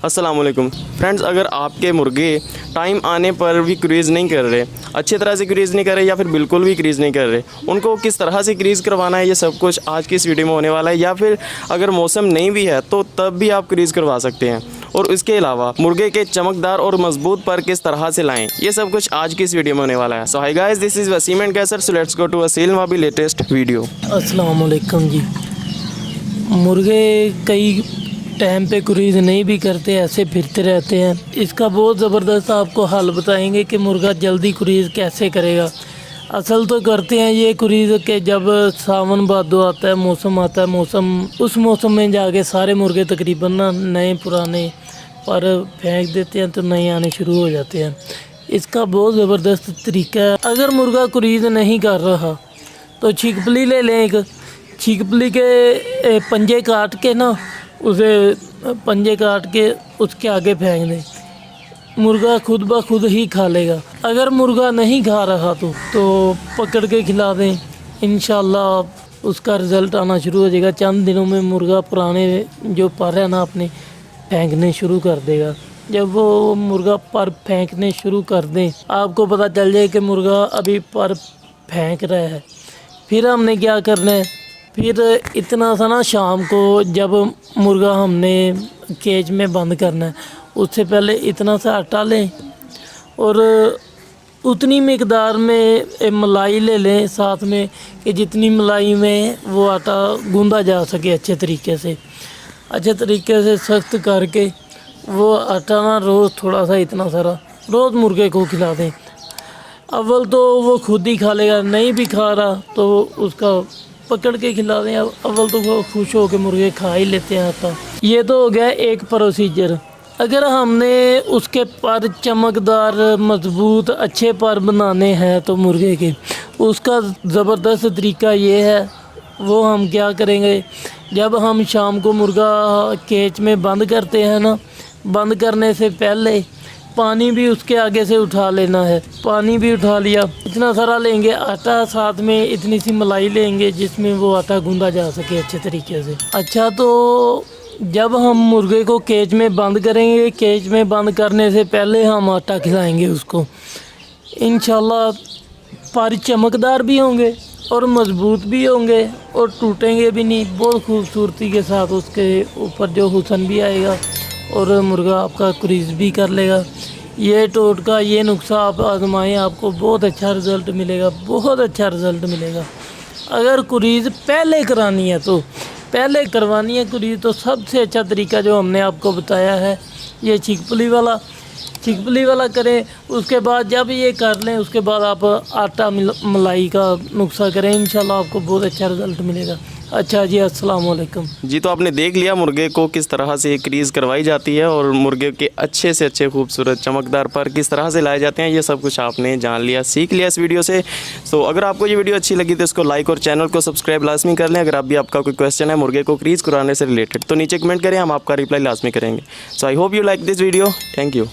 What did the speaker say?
अस्सलाम वालेकुम फ्रेंड्स, अगर आपके मुर्गे टाइम आने पर भी क्रीज़ नहीं कर रहे, अच्छी तरह से क्रीज़ नहीं कर रहे या फिर बिल्कुल भी क्रीज़ नहीं कर रहे, उनको किस तरह से क्रीज़ करवाना है ये सब कुछ आज की इस वीडियो में होने वाला है। या फिर अगर मौसम नहीं भी है तो तब भी आप क्रीज़ करवा सकते हैं। और इसके अलावा मुर्गे के चमकदार और मजबूत पर किस तरह से लाएं, ये सब कुछ आज की इस वीडियो में होने वाला है। So hi guys, this is Waseem and Kaiser. So let's go to Aseel Nawabi latest video. अस्सलाम वालेकुम जी। मुर्गे कई टाइम पे क्रीज़ नहीं भी करते, ऐसे फिरते रहते हैं। इसका बहुत ज़बरदस्त आपको हल बताएंगे कि मुर्गा जल्दी क्रीज़ कैसे करेगा। असल तो करते हैं ये क्रीज़ के जब सावन भादो आता है, मौसम आता है, उस मौसम में जाके सारे मुर्गे तकरीबन ना नए पुराने पर फेंक देते हैं तो नए आने शुरू हो जाते हैं। इसका बहुत ज़बरदस्त तरीका है। अगर मुर्गा क्रीज़ नहीं कर रहा तो छिकपली ले लें। एक छिकपली के पंजे काट के ना उसे पंजे काट के उसके आगे फेंक दें, मुर्गा खुद ब खुद ही खा लेगा। अगर मुर्गा नहीं खा रहा तो पकड़ के खिला दें, इंशाल्लाह उसका रिज़ल्ट आना शुरू हो जाएगा। चंद दिनों में मुर्गा पुराने जो पर है ना अपने फेंकने शुरू कर देगा। जब वो मुर्गा पर फेंकने शुरू कर दें, आपको पता चल जाए कि मुर्गा अभी पर फेंक रहा है, फिर हमने क्या करना है, फिर इतना सा ना शाम को जब मुर्गा हमने केज में बंद करना है, उससे पहले इतना सा आटा लें और उतनी मिकदार में मलाई ले लें साथ में कि जितनी मलाई में वो आटा गूंदा जा सके अच्छे तरीके से सख्त करके वो आटा ना रोज़ थोड़ा सा इतना सारा रोज़ मुर्गे को खिला दें। अव्वल तो वो खुद ही खा लेगा, नहीं भी खा रहा तो उसका पकड़ के खिला दें। अव्वल तो वो खुश हो के मुर्गे खा ही लेते हैं आटा। ये तो हो गया एक प्रोसीजर। अगर हमने उसके पर चमकदार मजबूत अच्छे पर बनाने हैं तो मुर्गे के, उसका ज़बरदस्त तरीका ये है, वो हम क्या करेंगे, जब हम शाम को मुर्गा केज में बंद करते हैं ना, बंद करने से पहले पानी भी उसके आगे से उठा लेना है। पानी भी उठा लिया, इतना सारा लेंगे आटा, साथ में इतनी सी मलाई लेंगे जिसमें वो आटा गूंदा जा सके अच्छे तरीके से। अच्छा, तो जब हम मुर्गे को केज में बंद करेंगे, केज में बंद करने से पहले हम आटा खिलाएंगे उसको, इंशाल्लाह पर चमकदार भी होंगे और मजबूत भी होंगे और टूटेंगे भी नहीं। बहुत खूबसूरती के साथ उसके ऊपर जो हुस्न भी आएगा और मुर्गा आपका क्रीज़ भी कर लेगा। ये टोटका, ये नुस्खा आप आजमाएं, आपको बहुत अच्छा रिज़ल्ट मिलेगा, बहुत अच्छा रिज़ल्ट मिलेगा। अगर क्रीज़ पहले करानी है तो पहले करवानी है क्रीज़, तो सबसे अच्छा तरीका जो हमने आपको बताया है ये छिकपली वाला करें। उसके बाद जब ये कर लें उसके बाद आप आटा मलाई का नुस्खा करें, इंशाल्लाह आपको बहुत अच्छा रिज़ल्ट मिलेगा। अच्छा जी, अस्सलाम वालेकुम जी। तो आपने देख लिया मुर्गे को किस तरह से क्रीज़ करवाई जाती है और मुर्गे के अच्छे से अच्छे खूबसूरत चमकदार पर किस तरह से लाए जाते हैं, ये सब कुछ आपने जान लिया, सीख लिया इस वीडियो से। तो अगर आपको ये वीडियो अच्छी लगी तो इसको लाइक और चैनल को सब्सक्राइब लाजमी कर लें। अगर आप भी आपका कोई क्वेश्चन है मुर्गे को क्रीज़ कराने से रिलेटेड तो नीचे कमेंट करें, हम आपका रिप्लाई लाजमी करेंगे। So I hope you like this video. Thank you.